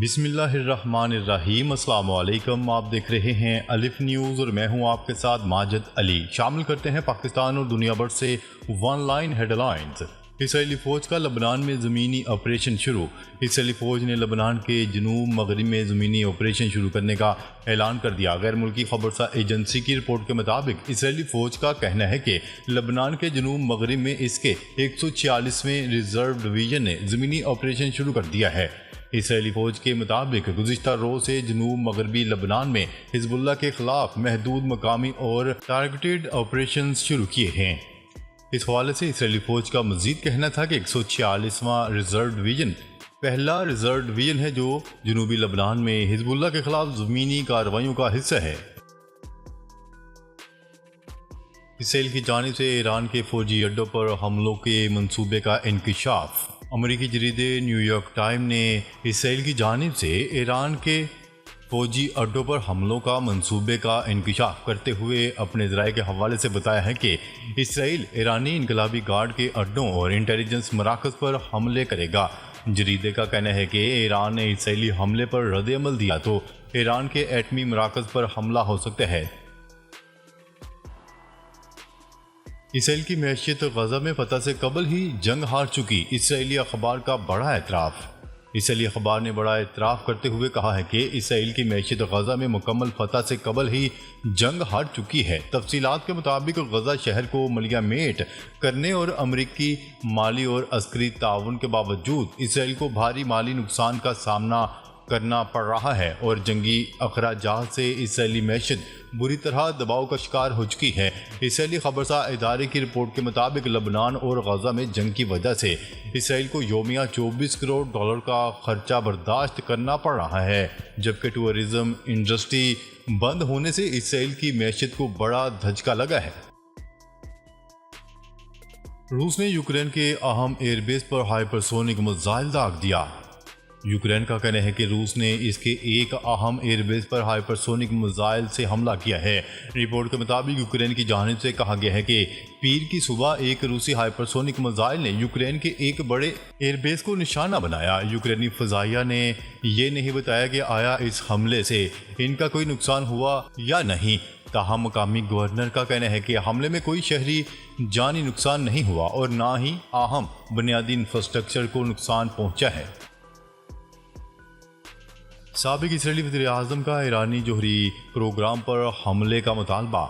بسم اللہ الرحمن الرحیم۔ السلام علیکم، آپ دیکھ رہے ہیں الف نیوز اور میں ہوں آپ کے ساتھ ماجد علی۔ شامل کرتے ہیں پاکستان اور دنیا بھر سے ون لائن ہیڈ لائنز۔ اسرائیلی فوج کا لبنان میں زمینی آپریشن شروع۔ اسرائیلی فوج نے لبنان کے جنوب مغرب میں زمینی آپریشن شروع کرنے کا اعلان کر دیا۔ غیر ملکی خبرسا ایجنسی کی رپورٹ کے مطابق اسرائیلی فوج کا کہنا ہے کہ لبنان کے جنوب مغرب میں اس کے 146ویں ریزرو ڈویژن نے زمینی آپریشن شروع کر دیا ہے۔ اسرائیلی فوج کے مطابق گزشتہ روز سے جنوب مغربی لبنان میں حزب اللہ کے خلاف محدود مقامی اور ٹارگیٹڈ آپریشنز شروع کیے ہیں۔ اس حوالے سے اسرائیلی فوج کا مزید کہنا تھا کہ 146واں ریزرو ڈویژن پہلا ریزرو ڈویژن ہے جو جنوبی لبنان میں حزب اللہ کے خلاف زمینی کارروائیوں کا حصہ ہے۔ اسرائیل کی جانب سے ایران کے فوجی اڈوں پر حملوں کے منصوبے کا انکشاف۔ امریکی جریدے نیو یارک ٹائم نے اسرائیل کی جانب سے ایران کے فوجی اڈوں پر حملوں کا منصوبے کا انکشاف کرتے ہوئے اپنے ذرائع کے حوالے سے بتایا ہے کہ اسرائیل ایرانی انقلابی گارڈ کے اڈوں اور انٹیلیجنس مراکز پر حملے کرے گا۔ جریدے کا کہنا ہے کہ ایران نے اسرائیلی حملے پر رد عمل دیا تو ایران کے ایٹمی مراکز پر حملہ ہو سکتا ہے۔ اسرائیل کی معیشت غزہ میں فتح سے قبل ہی جنگ ہار چکی، اسرائیلی اخبار کا بڑا اعتراف۔ اسرائیلی اخبار نے بڑا اعتراف کرتے ہوئے کہا ہے کہ اسرائیل کی معیشت غزہ میں مکمل فتح سے قبل ہی جنگ ہار چکی ہے۔ تفصیلات کے مطابق غزہ شہر کو ملیہ میٹ کرنے اور امریکی مالی اور عسکری تعاون کے باوجود اسرائیل کو بھاری مالی نقصان کا سامنا کرنا پڑ رہا ہے اور جنگی اخراجات سے اسرائیلی معیشت بری طرح دباؤ کا شکار ہو چکی ہے۔ اسرائیلی خبرسا ادارے کی رپورٹ کے مطابق لبنان اور غزہ میں جنگ کی وجہ سے اسرائیل کو یومیہ $24 کروڑ کا خرچہ برداشت کرنا پڑ رہا ہے، جبکہ ٹورزم انڈسٹری بند ہونے سے اسرائیل کی معیشت کو بڑا دھچکا لگا ہے۔ روس نے یوکرین کے اہم ایئر بیس پر ہائپرسونک میزائل داغ دیا۔ یوکرین کا کہنا ہے کہ روس نے اس کے ایک اہم ایئر بیس پر ہائپرسونک میزائل سے حملہ کیا ہے۔ رپورٹ کے مطابق یوکرین کی جانب سے کہا گیا ہے کہ پیر کی صبح ایک روسی ہائپرسونک میزائل نے یوکرین کے ایک بڑے ایئر بیس کو نشانہ بنایا۔ یوکرینی فضائیہ نے یہ نہیں بتایا کہ آیا اس حملے سے ان کا کوئی نقصان ہوا یا نہیں، تاہم مقامی گورنر کا کہنا ہے کہ حملے میں کوئی شہری جانی نقصان نہیں ہوا اور نہ ہی اہم بنیادی انفراسٹرکچر کو نقصان پہنچا ہے۔ سابق اسرائیلی وزیر اعظم کا ایرانی جوہری پروگرام پر حملے کا مطالبہ۔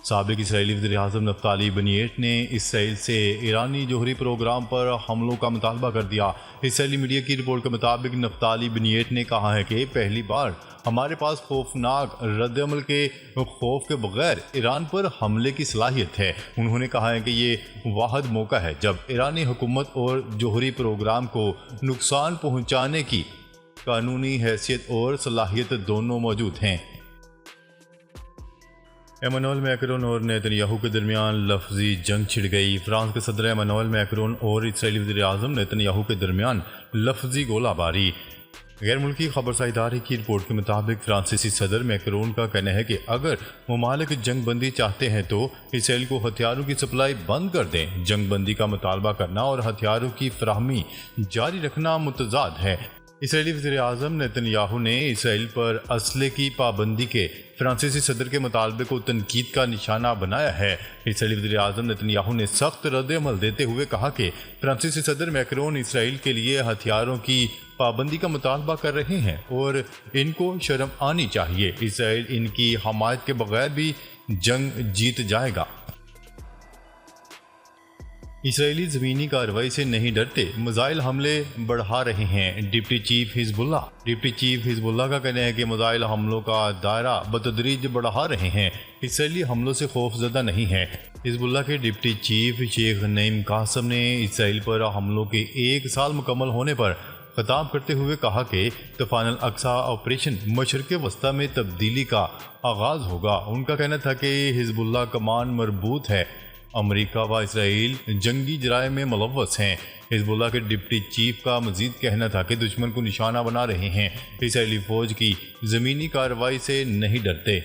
سابق اسرائیلی وزیر اعظم نفتالی بنیٹ نے اسرائیل سے ایرانی جوہری پروگرام پر حملوں کا مطالبہ کر دیا۔ اسرائیلی میڈیا کی رپورٹ کے مطابق نفتالی بنیٹ نے کہا ہے کہ پہلی بار ہمارے پاس خوفناک رد عمل کے خوف کے بغیر ایران پر حملے کی صلاحیت ہے۔ انہوں نے کہا ہے کہ یہ واحد موقع ہے جب ایرانی حکومت اور جوہری پروگرام کو نقصان پہنچانے کی قانونی حیثیت اور صلاحیت دونوں موجود ہیں۔ ایمانوئل میکرون اور نیتن یاہو کے درمیان لفظی جنگ چھڑ گئی۔ فرانس کے صدر ایمانوئل میکرون اور اسرائیلی وزیر اعظم نیتن یاہو کے درمیان لفظی گولہ باری۔ غیر ملکی خبرسا ادارے کی رپورٹ کے مطابق فرانسیسی صدر میکرون کا کہنا ہے کہ اگر ممالک جنگ بندی چاہتے ہیں تو اسرائیل کو ہتھیاروں کی سپلائی بند کر دیں۔ جنگ بندی کا مطالبہ کرنا اور ہتھیاروں کی فراہمی جاری رکھنا متضاد ہے۔ اسرائیلی وزیر اعظم نیتن یاہو نے اسرائیل پر اسلحے کی پابندی کے فرانسیسی صدر کے مطالبے کو تنقید کا نشانہ بنایا ہے۔ اسرائیلی وزیر اعظم نیتن یاہو نے سخت رد عمل دیتے ہوئے کہا کہ فرانسیسی صدر میکرون اسرائیل کے لیے ہتھیاروں کی پابندی کا مطالبہ کر رہے ہیں اور ان کو شرم آنی چاہیے۔ اسرائیل ان کی حمایت کے بغیر بھی جنگ جیت جائے گا۔ اسرائیلی زمینی کارروائی سے نہیں ڈرتے، میزائل حملے بڑھا رہے ہیں۔ ڈپٹی چیف حزب اللہ کا کہنا ہے کہ میزائل حملوں کا دائرہ بتدریج بڑھا رہے ہیں، اسرائیلی حملوں سے خوف زدہ نہیں ہے۔ حزب اللہ کے ڈپٹی چیف شیخ نعیم قاسم نے اسرائیل پر حملوں کے 1 سال مکمل ہونے پر خطاب کرتے ہوئے کہا کہ طوفان الاقصی آپریشن مشرق وسطی میں تبدیلی کا آغاز ہوگا۔ ان کا کہنا تھا کہ حزب اللہ کمان مربوط ہے، امریکہ و اسرائیل جنگی جرائم میں ملوث ہیں۔ حزب اللہ کے ڈپٹی چیف کا مزید کہنا تھا کہ دشمن کو نشانہ بنا رہے ہیں، اسرائیلی فوج کی زمینی کارروائی سے نہیں ڈرتے۔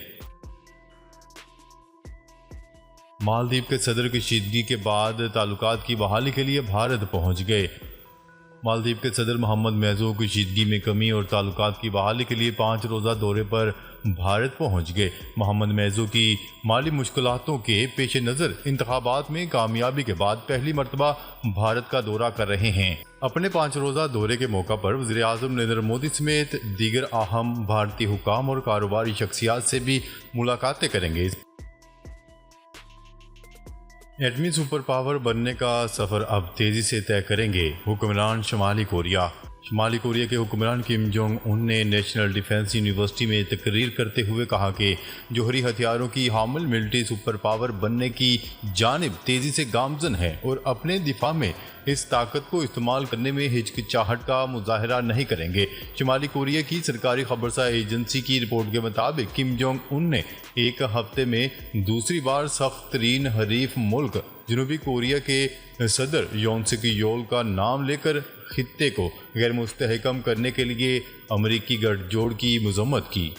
مالدیپ کے صدر کشیدگی کے بعد تعلقات کی بحالی کے لیے بھارت پہنچ گئے۔ مالدیپ کے صدر محمد میزو کشیدگی میں کمی اور تعلقات کی بحالی کے لیے 5 روزہ دورے پر بھارت پہنچ گئے۔ محمد میزو کی مالی مشکلاتوں کے پیش نظر انتخابات میں کامیابی کے بعد پہلی مرتبہ بھارت کا دورہ کر رہے ہیں۔ اپنے 5 روزہ دورے کے موقع پر وزیر اعظم نریندر مودی سمیت دیگر اہم بھارتی حکام اور کاروباری شخصیات سے بھی ملاقاتیں کریں گے۔ ایٹمی سپر پاور بننے کا سفر اب تیزی سے طے کریں گے حکمران شمالی کوریا۔ شمالی کوریا کے حکمران کم جونگ ان نے نیشنل ڈیفنس یونیورسٹی میں تقریر کرتے ہوئے کہا کہ جوہری ہتھیاروں کی حامل ملٹری سپر پاور بننے کی جانب تیزی سے گامزن ہے اور اپنے دفاع میں اس طاقت کو استعمال کرنے میں ہچکچاہٹ کا مظاہرہ نہیں کریں گے۔ شمالی کوریا کی سرکاری خبرساں ایجنسی کی رپورٹ کے مطابق کم جونگ ان نے ایک ہفتے میں دوسری بار سخت ترین حریف ملک جنوبی کوریا کے صدر یون سک یول کا نام لے کر خطے کو غیر مستحکم کرنے کے لیے امریکی گٹھ جوڑ کی مذمت کی۔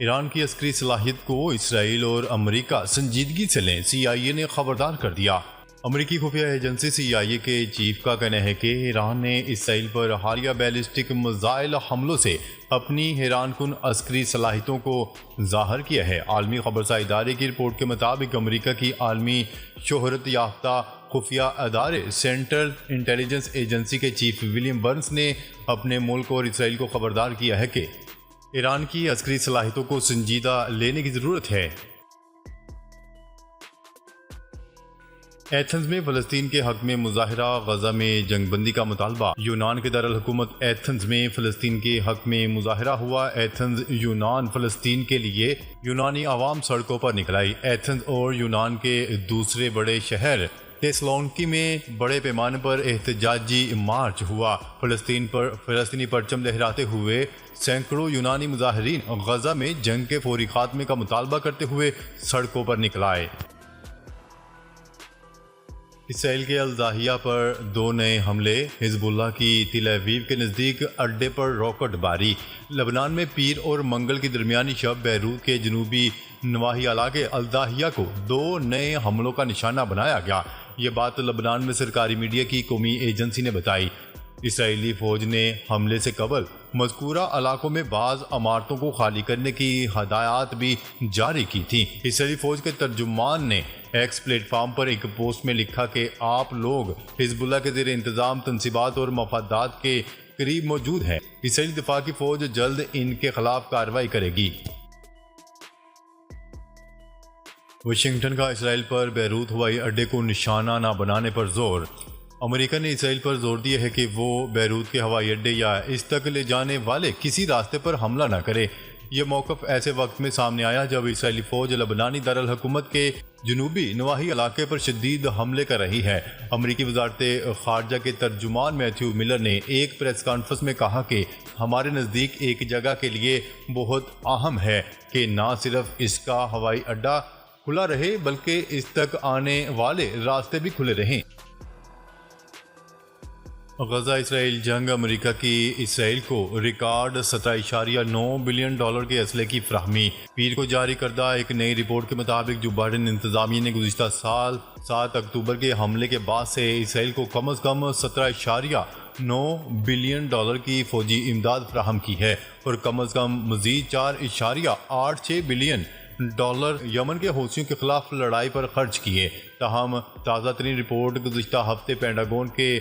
ایران کی عسکری صلاحیت کو اسرائیل اور امریکہ سنجیدگی سے لیں، CIA نے خبردار کر دیا۔ امریکی خفیہ ایجنسی CIA کے چیف کا کہنا ہے کہ ایران نے اسرائیل پر حالیہ بیلسٹک میزائل حملوں سے اپنی حیران کن عسکری صلاحیتوں کو ظاہر کیا ہے۔ عالمی خبرساں ادارے کی رپورٹ کے مطابق امریکہ کی عالمی شہرت یافتہ خفیہ ادارے سینٹرل انٹیلیجنس ایجنسی کے چیف ولیم برنس نے اپنے ملک اور اسرائیل کو خبردار کیا ہے کہ ایران کی عسکری صلاحیتوں کو سنجیدہ لینے کی ضرورت ہے۔ ایتھنز میں فلسطین کے حق میں مظاہرہ، غزہ میں جنگ بندی کا مطالبہ۔ یونان کے دارالحکومت ایتھنز میں فلسطین کے حق میں مظاہرہ ہوا۔ ایتھنز یونان فلسطین کے لیے یونانی عوام سڑکوں پر نکل آئی۔ ایتھنز اور یونان کے دوسرے بڑے شہر تیسلونکی میں بڑے پیمانے پر احتجاجی مارچ ہوا۔ فلسطینی پرچم لہراتے ہوئے سینکڑوں یونانی مظاہرین غزہ میں جنگ کے فوری خاتمے کا مطالبہ کرتے ہوئے سڑکوں پر نکل آئے۔ اسرائیل کے الضاحیہ پر 2 نئے حملے۔ حزب اللہ کی تل ابیب کے نزدیک اڈے پر راکٹ باری۔ لبنان میں پیر اور منگل کی درمیانی شب بیروت کے جنوبی نواحی علاقے الضاحیہ کو 2 نئے حملوں کا نشانہ بنایا گیا۔ یہ بات لبنان میں سرکاری میڈیا کی قومی ایجنسی نے بتائی۔ اسرائیلی فوج نے حملے سے قبل مذکورہ علاقوں میں بعض عمارتوں کو خالی کرنے کی ہدایات بھی جاری کی تھیں۔ اسرائیلی فوج کے ترجمان نے ایکس پلیٹ فارم پر ایک پوسٹ میں لکھا کہ آپ لوگ حزب اللہ کے زیر انتظام تنصیبات اور مفادات کے قریب موجود ہیں۔ اسرائیلی دفاع کی فوج جلد ان کے خلاف کارروائی کرے گی۔ واشنگٹن کا اسرائیل پر بیروت ہوائی اڈے کو نشانہ نہ بنانے پر زور۔ امریکہ نے اسرائیل پر زور دیا ہے کہ وہ بیروت کے ہوائی اڈے یا اس تک لے جانے والے کسی راستے پر حملہ نہ کرے۔ یہ موقف ایسے وقت میں سامنے آیا جب اسرائیلی فوج لبنانی دارالحکومت کے جنوبی نواحی علاقے پر شدید حملے کر رہی ہے۔ امریکی وزارت خارجہ کے ترجمان میتھیو ملر نے ایک پریس کانفرنس میں کہا کہ ہمارے نزدیک ایک جگہ کے لیے بہت اہم ہے کہ نہ صرف اس کا ہوائی اڈا کھلا رہے بلکہ اس تک آنے والے راستے بھی کھلے رہیں۔ غزہ اسرائیل جنگ۔ امریکہ کی اسرائیل کو ریکارڈ $17.9 بلین کے اسلحے کی فراہمی۔ پیر کو جاری کردہ ایک نئی رپورٹ کے مطابق جو بائیڈن انتظامیہ نے گزشتہ سال 7 اکتوبر کے حملے کے بعد سے اسرائیل کو کم از کم $17.9 بلین کی فوجی امداد فراہم کی ہے اور کم از کم مزید $4.86 بلین یمن کے حوثیوں کے خلاف لڑائی پر خرچ کیے۔ تاہم تازہ ترین رپورٹ گزشتہ ہفتے پینٹاگون کے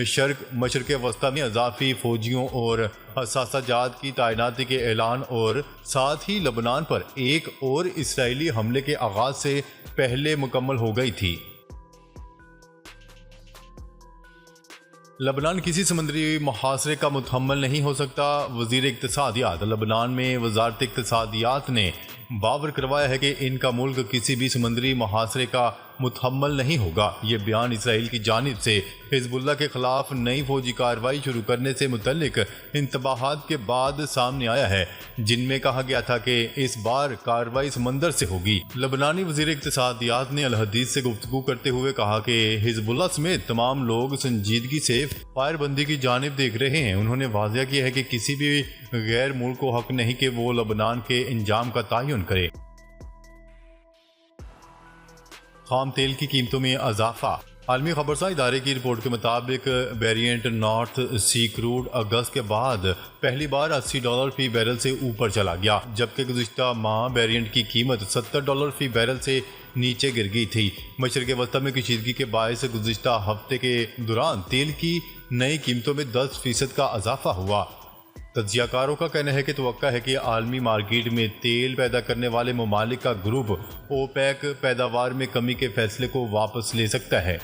شرق مشرق وسطی میں اضافی فوجیوں اور حساسہ جات کی تعیناتی کے اعلان اور ساتھ ہی لبنان پر ایک اور اسرائیلی حملے کے آغاز سے پہلے مکمل ہو گئی تھی۔ لبنان کسی سمندری محاصرے کا متحمل نہیں ہو سکتا۔ وزیر اقتصادیات۔ لبنان میں وزارت اقتصادیات نے باور کروایا ہے کہ ان کا ملک کسی بھی سمندری محاصرے کا متحمل نہیں ہوگا۔ یہ بیان اسرائیل کی جانب سے حزب اللہ کے خلاف نئی فوجی کارروائی شروع کرنے سے متعلق انتباہات کے بعد سامنے آیا ہے، جن میں کہا گیا تھا کہ اس بار کارروائی سمندر سے ہوگی۔ لبنانی وزیر اقتصادیات نے الحدیث سے گفتگو کرتے ہوئے کہا کہ حزب اللہ سمیت تمام لوگ سنجیدگی سے فائر بندی کی جانب دیکھ رہے ہیں۔ انہوں نے واضح کیا ہے کہ کسی بھی غیر ملک کو حق نہیں کہ وہ لبنان کے انجام کا تعین کرے۔ خام تیل کی قیمتوں میں اضافہ۔ عالمی خبرساں ادارے کی رپورٹ کے مطابق ویریئنٹ نارتھ سی کروڈ اگست کے بعد پہلی بار $80 فی بیرل سے اوپر چلا گیا، جبکہ گزشتہ ماہ ویریئنٹ کی قیمت $70 فی بیرل سے نیچے گر گئی تھی۔ مشرق وسطی میں کشیدگی کے باعث گزشتہ ہفتے کے دوران تیل کی نئی قیمتوں میں 10% کا اضافہ ہوا۔ تجزیہ کاروں کا کہنا ہے کہ توقع ہے کہ عالمی مارکیٹ میں تیل پیدا کرنے والے ممالک کا گروپ اوپیک پیداوار میں کمی کے فیصلے کو واپس لے سکتا ہے۔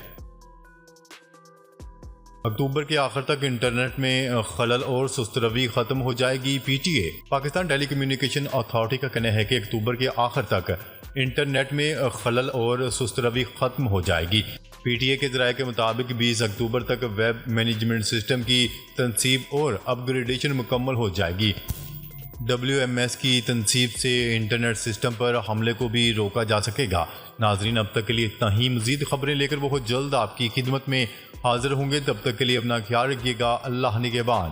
اکتوبر کے آخر تک انٹرنیٹ میں خلل اور سست روی ختم ہو جائے گی۔ P T A Pakistan telecommunication authority کا کہنا ہے کہ اکتوبر کے آخر تک انٹرنیٹ میں خلل اور سست روی ختم ہو جائے گی۔ پی ٹی اے کے ذرائع کے مطابق 20 اکتوبر تک ویب مینجمنٹ سسٹم کی تنصیب اور اپ گریڈیشن مکمل ہو جائے گی۔ WMS کی تنصیب سے انٹرنیٹ سسٹم پر حملے کو بھی روکا جا سکے گا۔ ناظرین، اب تک کے لیے اتنا ہی۔ مزید خبریں لے کر بہت جلد آپ کی خدمت میں حاضر ہوں گے۔ تب تک کے لیے اپنا خیال رکھیے گا۔ اللہ نگہبان۔